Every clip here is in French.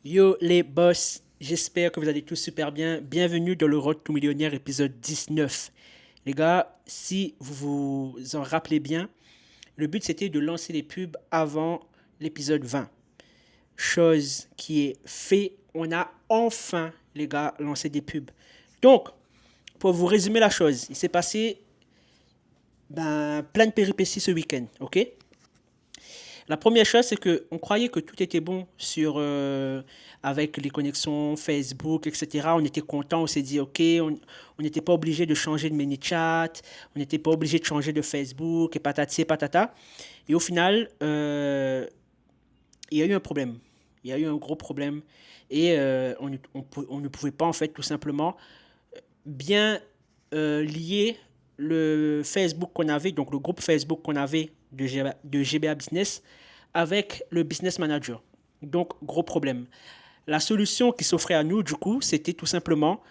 Yo les boss, j'espère que vous allez tous super bien. Bienvenue dans le Road to Millionnaire épisode 19. Les gars, si vous vous en rappelez bien, le but c'était de lancer les pubs avant l'épisode 20. Chose qui est fait, on a enfin, les gars, lancé des pubs. Donc, pour vous résumer la chose, il s'est passé plein de péripéties ce week-end, ok? La première chose, c'est que on croyait que tout était bon avec les connexions Facebook, etc. On était content, on s'est dit, OK, on n'était pas obligé de changer de ManyChat, on n'était pas obligé de changer de Facebook, et patati et patata. Et au final, il y a eu un problème. Il y a eu un gros problème. Et on ne pouvait pas, en fait, tout simplement bien lier le Facebook qu'on avait, donc le groupe Facebook qu'on avait de GBA Business, avec le Business Manager. Donc, gros problème. La solution qui s'offrait à nous, du coup, c'était tout simplement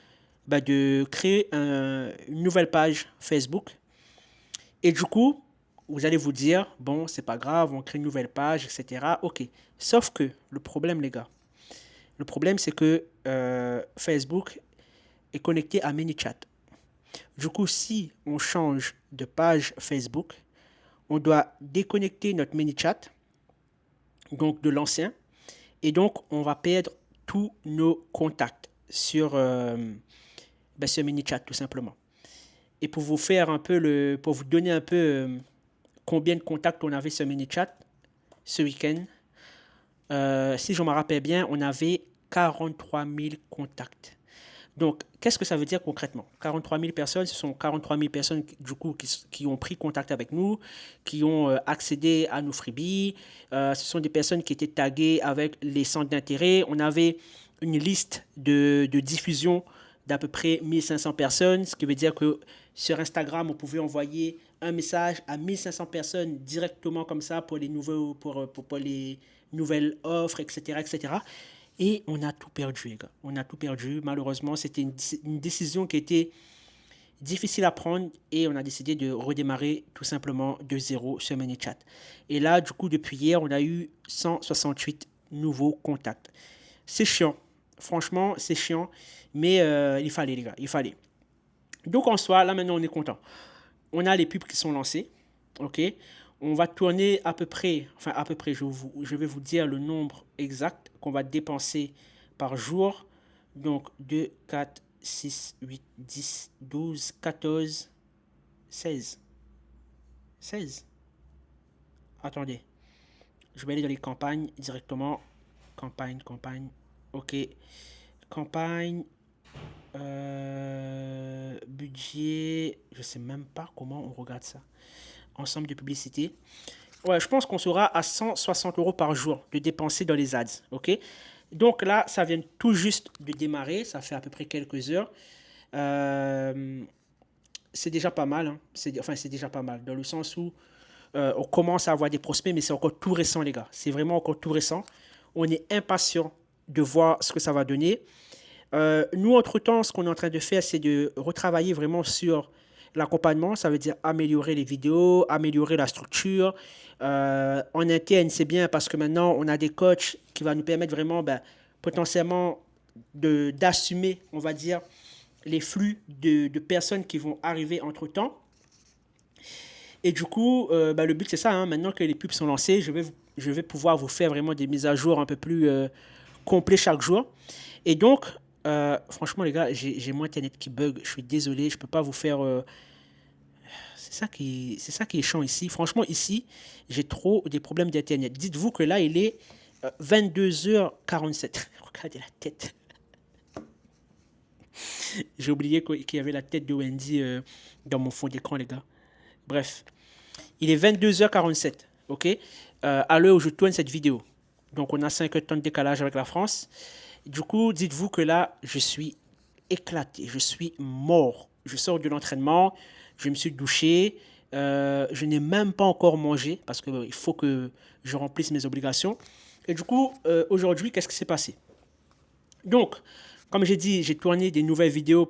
de créer une nouvelle page Facebook. Et du coup, vous allez vous dire, bon, c'est pas grave, on crée une nouvelle page, etc. OK. Sauf que le problème, les gars, le problème, c'est que Facebook est connecté à ManyChat. Du coup, si on change de page Facebook, on doit déconnecter notre ManyChat, donc de l'ancien, et donc on va perdre tous nos contacts sur ManyChat tout simplement. Et pour vous faire un peu pour vous donner un peu combien de contacts on avait sur ManyChat ce week-end, si je me rappelle bien, on avait 43 000 contacts. Donc, qu'est-ce que ça veut dire concrètement? 43 000 personnes, ce sont 43 000 personnes du coup qui ont pris contact avec nous, qui ont accédé à nos freebies. Ce sont des personnes qui étaient taguées avec les centres d'intérêt. On avait une liste de diffusion d'à peu près 1500 personnes, ce qui veut dire que sur Instagram, on pouvait envoyer un message à 1500 personnes directement comme ça pour les nouvelles offres, etc., etc. Et on a tout perdu, les gars. On a tout perdu. Malheureusement, c'était une décision qui était difficile à prendre et on a décidé de redémarrer tout simplement de zéro sur ManyChat. Et là, du coup, depuis hier, on a eu 168 nouveaux contacts. C'est chiant. Franchement, c'est chiant. Mais il fallait, les gars. Il fallait. Donc, en soi, là, maintenant, on est content. On a les pubs qui sont lancées. OK? On va tourner à peu près, je vais vous dire le nombre exact qu'on va dépenser par jour. Donc 2, 4, 6, 8, 10, 12, 14, 16. 16. Attendez, je vais aller dans les campagnes directement. Campagne. OK. Campagne. Budget. Je sais même pas comment on regarde ça. Ensemble de publicité. Ouais, je pense qu'on sera à 160 euros par jour de dépenser dans les ads. OK? Donc là, ça vient tout juste de démarrer. Ça fait à peu près quelques heures. Euh, c'est déjà pas mal. Hein. C'est déjà pas mal. Dans le sens où on commence à avoir des prospects, mais c'est encore tout récent, les gars. C'est vraiment encore tout récent. On est impatient de voir ce que ça va donner. Nous, entre-temps, ce qu'on est en train de faire, c'est de retravailler vraiment sur l'accompagnement. Ça veut dire améliorer les vidéos, améliorer la structure. En interne, c'est bien parce que maintenant, on a des coachs qui vont nous permettre vraiment, potentiellement, d'assumer, on va dire, les flux de personnes qui vont arriver entre-temps. Et du coup, le but, c'est ça. Hein. Maintenant que les pubs sont lancées, je vais pouvoir vous faire vraiment des mises à jour un peu plus complets chaque jour. Et donc, franchement, les gars, j'ai mon internet qui bug. Je suis désolé, je peux pas vous faire. C'est ça qui est chiant ici. Franchement, ici, j'ai trop des problèmes d'internet. Dites-vous que là, il est 22h47. Regardez la tête. J'ai oublié qu'il y avait la tête de Wendy dans mon fond d'écran, les gars. Bref, il est 22h47. OK? À l'heure où je tourne cette vidéo. Donc, on a 5 temps de décalage avec la France. Du coup, dites-vous que là, je suis éclaté, je suis mort. Je sors de l'entraînement, je me suis douché, je n'ai même pas encore mangé parce qu'il faut que je remplisse mes obligations. Et du coup, aujourd'hui, qu'est-ce qui s'est passé? Donc, comme j'ai dit, j'ai tourné des nouvelles vidéos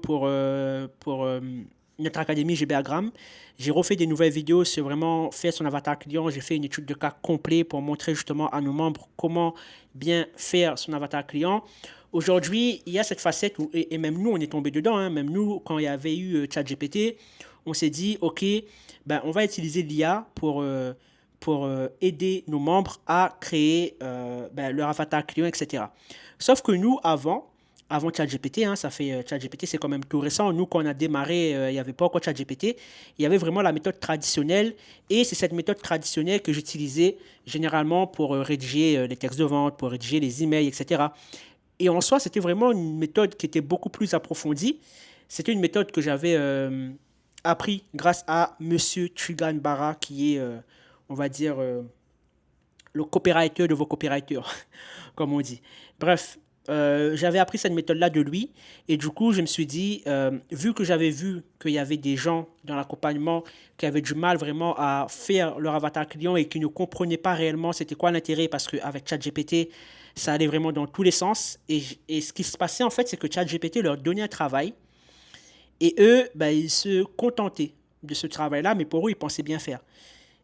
notre académie GBagram. J'ai refait des nouvelles vidéos sur vraiment faire son avatar client. J'ai fait une étude de cas complet pour montrer justement à nos membres comment bien faire son avatar client. Aujourd'hui, il y a cette facette où, et même nous, on est tombé dedans, hein, même nous, quand il y avait eu ChatGPT, on s'est dit, OK, ben, on va utiliser l'IA pour aider nos membres à créer ben, leur avatar client, etc. Sauf que nous, avant ChatGPT, hein, ça fait ChatGPT, c'est quand même tout récent. Nous, quand on a démarré, il n'y avait pas encore ChatGPT. Il y avait vraiment la méthode traditionnelle. Et c'est cette méthode traditionnelle que j'utilisais généralement pour rédiger les textes de vente, pour rédiger les emails, etc. Et en soi, c'était vraiment une méthode qui était beaucoup plus approfondie. C'était une méthode que j'avais appris grâce à Monsieur Trigan Barra, qui est, on va dire, le copywriter de vos copywriters, comme on dit. Bref, j'avais appris cette méthode-là de lui. Et du coup, je me suis dit, vu que j'avais vu qu'il y avait des gens dans l'accompagnement qui avaient du mal vraiment à faire leur avatar client et qui ne comprenaient pas réellement c'était quoi l'intérêt, parce qu'avec ChatGPT, ça allait vraiment dans tous les sens. Et ce qui se passait, en fait, c'est que ChatGPT leur donnait un travail et eux, ben, ils se contentaient de ce travail-là, mais pour eux, ils pensaient bien faire.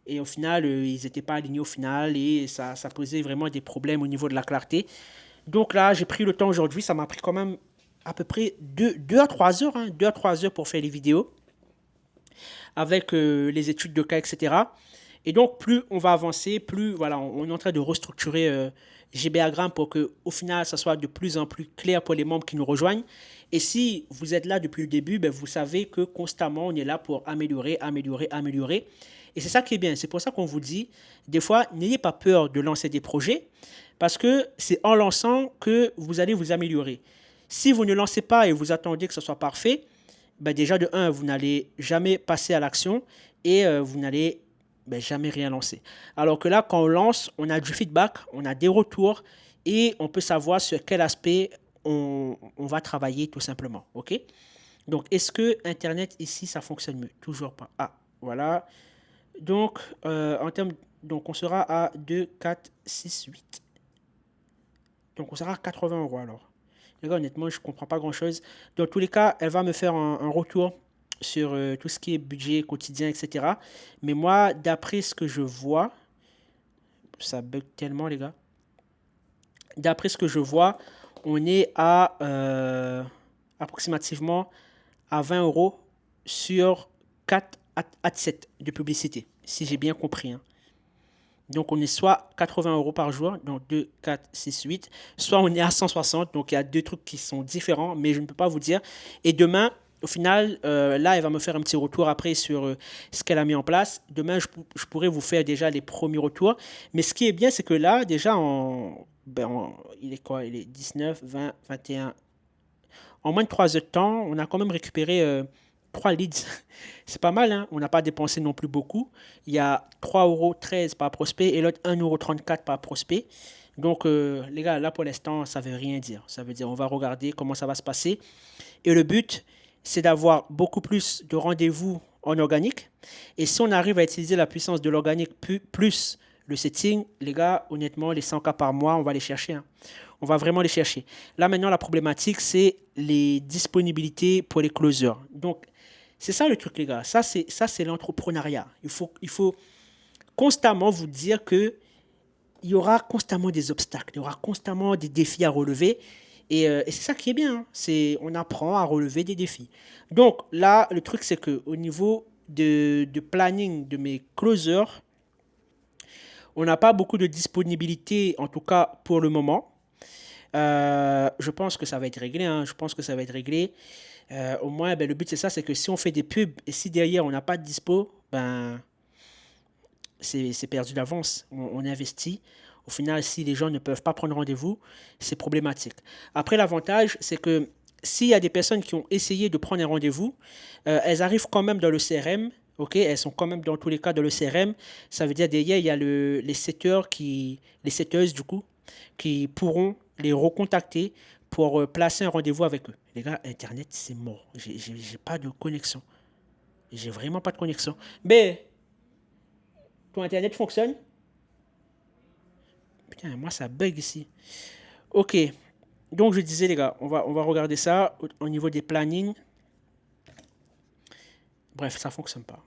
Et au final, ils n'étaient pas alignés au final et ça posait vraiment des problèmes au niveau de la clarté. Donc là, j'ai pris le temps aujourd'hui. Ça m'a pris quand même à peu près 2 à 3 heures, hein, 2 à 3 heures pour faire les vidéos avec les études de cas, etc. Et donc, plus on va avancer, plus voilà, on est en train de restructurer GBagram pour que, au final, ça soit de plus en plus clair pour les membres qui nous rejoignent. Et si vous êtes là depuis le début, ben, vous savez que constamment, on est là pour améliorer, améliorer, améliorer. Et c'est ça qui est bien. C'est pour ça qu'on vous dit, des fois, n'ayez pas peur de lancer des projets, parce que c'est en lançant que vous allez vous améliorer. Si vous ne lancez pas et vous attendez que ce soit parfait, ben déjà de un, vous n'allez jamais passer à l'action et vous n'allez ben, jamais rien lancer. Alors que là, quand on lance, on a du feedback, on a des retours et on peut savoir sur quel aspect on va travailler tout simplement. OK? Donc, est-ce que Internet ici, ça fonctionne mieux? Toujours pas. Ah, voilà. Donc, en termes, donc on sera à 2, 4, 6, 8. Donc, on sera à 80 euros alors. Les gars, honnêtement, je ne comprends pas grand-chose. Dans tous les cas, elle va me faire un retour sur tout ce qui est budget quotidien, etc. Mais moi, d'après ce que je vois, ça bug tellement, les gars. D'après ce que je vois, on est à approximativement à 20 euros sur 4 à 7 de publicité, si j'ai bien compris, hein. Donc, on est soit 80 euros par jour, donc 2, 4, 6, 8, soit on est à 160. Donc, il y a deux trucs qui sont différents, mais je ne peux pas vous dire. Et demain, au final, là, elle va me faire un petit retour après sur ce qu'elle a mis en place. Demain, je pourrais vous faire déjà les premiers retours. Mais ce qui est bien, c'est que là, déjà, il est quoi? Il est 19, 20, 21. En moins de 3 heures de temps, on a quand même récupéré 3 leads. C'est pas mal, hein? On n'a pas dépensé non plus beaucoup. Il y a 3,13 € par prospect et l'autre 1,34 € par prospect. Donc, les gars, là pour l'instant, ça ne veut rien dire. Ça veut dire on va regarder comment ça va se passer. Et le but, c'est d'avoir beaucoup plus de rendez-vous en organique. Et si on arrive à utiliser la puissance de l'organique plus le setting, les gars, honnêtement, les 100 cas par mois, on va les chercher, hein. On va vraiment les chercher. Là, maintenant, la problématique, c'est les disponibilités pour les closers. Donc, c'est ça le truc, les gars. Ça, c'est l'entrepreneuriat. Il faut constamment vous dire que il y aura constamment des obstacles, il y aura constamment des défis à relever. Et c'est ça qui est bien, hein. On apprend à relever des défis. Donc là, le truc, c'est qu'au niveau de planning de mes closers, on n'a pas beaucoup de disponibilité, en tout cas pour le moment. Je pense que ça va être réglé, hein. Je pense que ça va être réglé. Au moins, ben, le but, c'est ça, c'est que si on fait des pubs et si derrière, on n'a pas de dispo, ben, c'est perdu d'avance. On investit. Au final, si les gens ne peuvent pas prendre rendez-vous, c'est problématique. Après, l'avantage, c'est que s'il y a des personnes qui ont essayé de prendre un rendez-vous, elles arrivent quand même dans le CRM. Ok, elles sont quand même dans tous les cas dans le CRM. Ça veut dire derrière, il y a les setters les setteuses du coup, qui pourront les recontacter pour placer un rendez-vous avec eux. Les gars, Internet, c'est mort. J'ai pas de connexion. J'ai vraiment pas de connexion. Mais ton Internet fonctionne? Putain, moi, ça bug ici. Ok. Donc, je disais, les gars, on va regarder ça au niveau des plannings. Bref, ça fonctionne pas.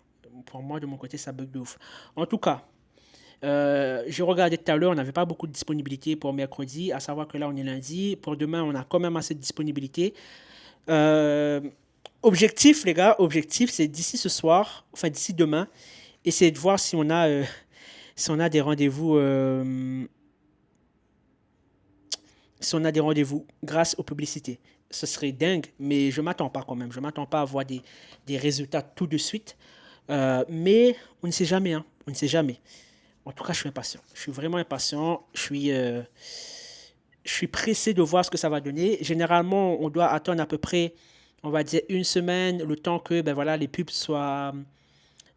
Pour moi, de mon côté, ça bug de ouf. En tout cas, j'ai regardé tout à l'heure, on n'avait pas beaucoup de disponibilité pour mercredi, à savoir que là, on est lundi. Pour demain, on a quand même assez de disponibilité. Euh, Objectif, les gars, objectif, c'est d'ici ce soir, enfin d'ici demain, essayer de voir si on a des rendez-vous, si on a des rendez-vous grâce aux publicités. Ce serait dingue, mais je m'attends pas quand même. Je m'attends pas à voir des résultats tout de suite. Mais on ne sait jamais, hein. On ne sait jamais. En tout cas, je suis impatient. Je suis vraiment impatient. Je suis pressé de voir ce que ça va donner. Généralement, on doit attendre à peu près, on va dire, une semaine, le temps que ben voilà, les pubs soient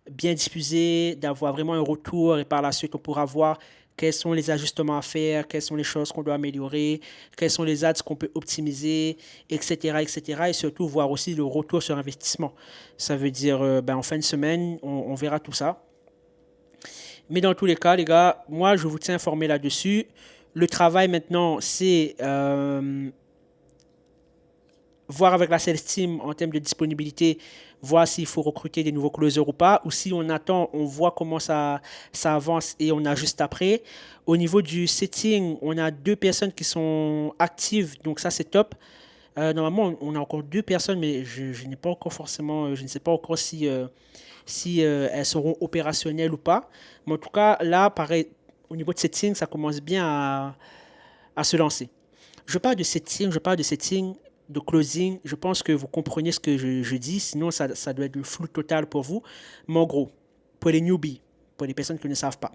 bien diffusées, d'avoir vraiment un retour et par la suite, on pourra voir quels sont les ajustements à faire, quelles sont les choses qu'on doit améliorer, quels sont les ads qu'on peut optimiser, etc., etc. Et cetera. Et surtout, voir aussi le retour sur investissement. Ça veut dire, ben, en fin de semaine, on verra tout ça. Mais dans tous les cas, les gars, moi, je vous tiens informé là-dessus. Le travail maintenant, c'est voir avec la sales team en termes de disponibilité, voir s'il faut recruter des nouveaux closers ou pas, ou si on attend, on voit comment ça avance et on ajuste après. Au niveau du setting, on a deux personnes qui sont actives, donc ça c'est top. Normalement, on a encore deux personnes, mais je n'ai pas encore forcément, je ne sais pas encore si elles seront opérationnelles ou pas. Mais en tout cas, là, pareil, au niveau de setting, ça commence bien à se lancer. Je parle de setting, de closing. Je pense que vous comprenez ce que je dis, sinon ça doit être le flou total pour vous. Mais en gros, pour les newbies, pour les personnes qui ne savent pas,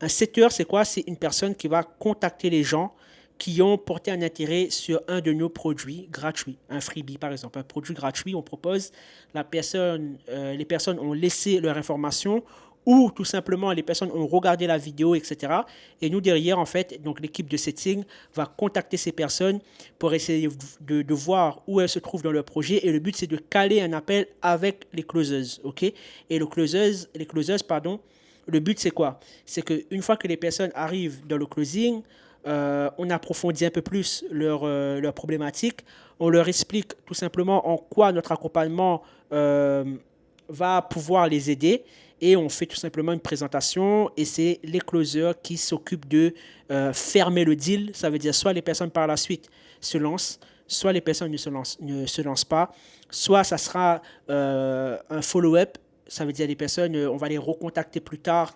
un setter, c'est quoi? C'est une personne qui va contacter les gens qui ont porté un intérêt sur un de nos produits gratuits, un freebie par exemple, un produit gratuit, on propose, les personnes ont laissé leur information ou tout simplement les personnes ont regardé la vidéo, etc. Et nous derrière, en fait, donc l'équipe de setting va contacter ces personnes pour essayer de voir où elles se trouvent dans leur projet. Et le but, c'est de caler un appel avec les closers, ok? Et les closers, pardon, le but, c'est quoi? C'est qu'une fois que les personnes arrivent dans le closing, on approfondit un peu plus leur problématique. On leur explique tout simplement en quoi notre accompagnement va pouvoir les aider. Et on fait tout simplement une présentation et c'est les closers qui s'occupent de fermer le deal. Ça veut dire soit les personnes par la suite se lancent, soit les personnes ne se lancent pas, soit ça sera un follow-up. Ça veut dire les personnes, on va les recontacter plus tard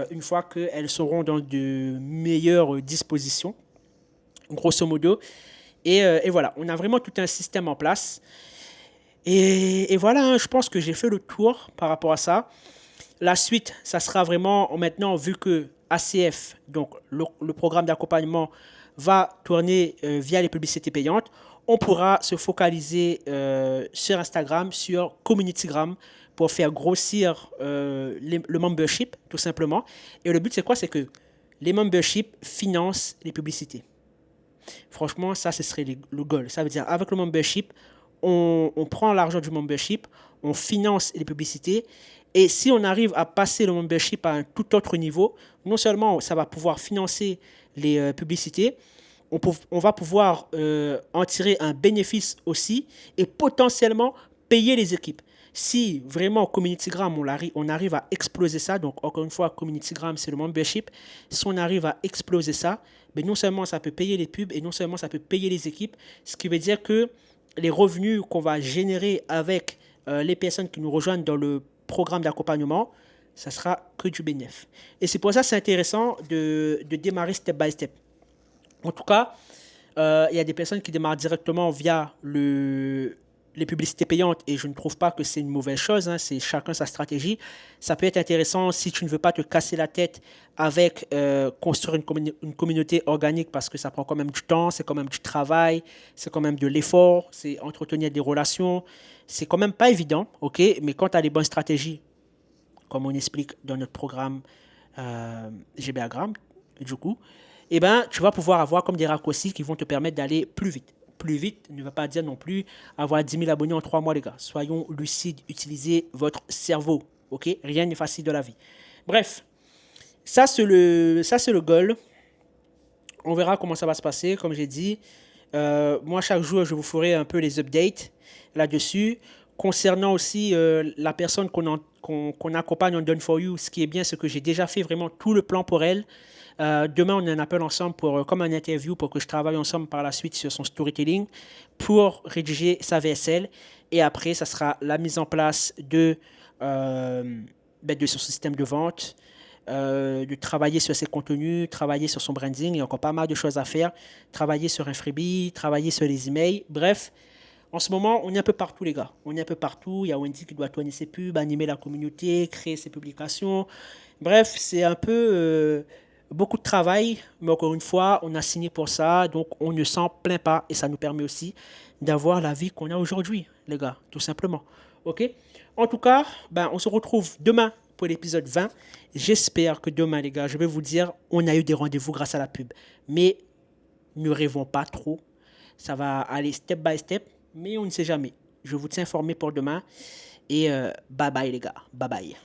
une fois qu'elles seront dans de meilleures dispositions, grosso modo. Et voilà, on a vraiment tout un système en place. Et voilà, hein, je pense que j'ai fait le tour par rapport à ça. La suite, ça sera vraiment maintenant, vu que ACF, donc le programme d'accompagnement, va tourner via les publicités payantes, on pourra se focaliser sur Instagram, sur CommunityGram, pour faire grossir le membership, tout simplement. Et le but, c'est quoi? C'est que les memberships financent les publicités. Franchement, ça, ce serait le goal. Ça veut dire, avec le membership, on prend l'argent du membership, on finance les publicités. Et si on arrive à passer le membership à un tout autre niveau, non seulement ça va pouvoir financer les publicités, on va pouvoir en tirer un bénéfice aussi et potentiellement payer les équipes. Si vraiment CommunityGram, on arrive à exploser ça, donc encore une fois, CommunityGram, c'est le membership, si on arrive à exploser ça, ben non seulement ça peut payer les pubs et non seulement ça peut payer les équipes, ce qui veut dire que les revenus qu'on va générer avec les personnes qui nous rejoignent dans le programme d'accompagnement, ça sera que du bénéfice. Et c'est pour ça que c'est intéressant de démarrer step by step. En tout cas, il y a des personnes qui démarrent directement via les publicités payantes et je ne trouve pas que c'est une mauvaise chose, hein, c'est chacun sa stratégie. Ça peut être intéressant si tu ne veux pas te casser la tête avec construire une communauté organique parce que ça prend quand même du temps, c'est quand même du travail, c'est quand même de l'effort, c'est entretenir des relations. C'est quand même pas évident, ok? Mais quand tu as les bonnes stratégies, comme on explique dans notre programme GBAgram, du coup, eh ben, tu vas pouvoir avoir comme des raccourcis qui vont te permettre d'aller plus vite. Plus vite ne va pas dire non plus avoir 10 000 abonnés en 3 mois, les gars. Soyons lucides, utilisez votre cerveau, ok? Rien n'est facile de la vie. Bref, ça c'est le goal. On verra comment ça va se passer, comme j'ai dit. Moi, chaque jour, je vous ferai un peu les updates là-dessus. Concernant aussi la personne qu'on accompagne en Done for You, ce qui est bien, c'est que j'ai déjà fait vraiment tout le plan pour elle. Demain, on a un appel ensemble pour, comme un interview pour que je travaille ensemble par la suite sur son storytelling pour rédiger sa VSL. Et après, ça sera la mise en place euh, de son système de vente, de travailler sur ses contenus, travailler sur son branding. Il y a encore pas mal de choses à faire. Travailler sur un freebie, travailler sur les emails. Bref, en ce moment, on est un peu partout, les gars. On est un peu partout. Il y a Wendy qui doit tourner ses pubs, animer la communauté, créer ses publications. Bref, c'est un peu beaucoup de travail, mais encore une fois, on a signé pour ça, donc on ne s'en plaint pas et ça nous permet aussi d'avoir la vie qu'on a aujourd'hui, les gars, tout simplement. Ok? En tout cas, ben, on se retrouve demain pour l'épisode 20. J'espère que demain, les gars, je vais vous dire, on a eu des rendez-vous grâce à la pub. Mais ne rêvons pas trop. Ça va aller step by step, mais on ne sait jamais. Je vous tiens informé pour demain. Et bye bye, les gars. Bye bye.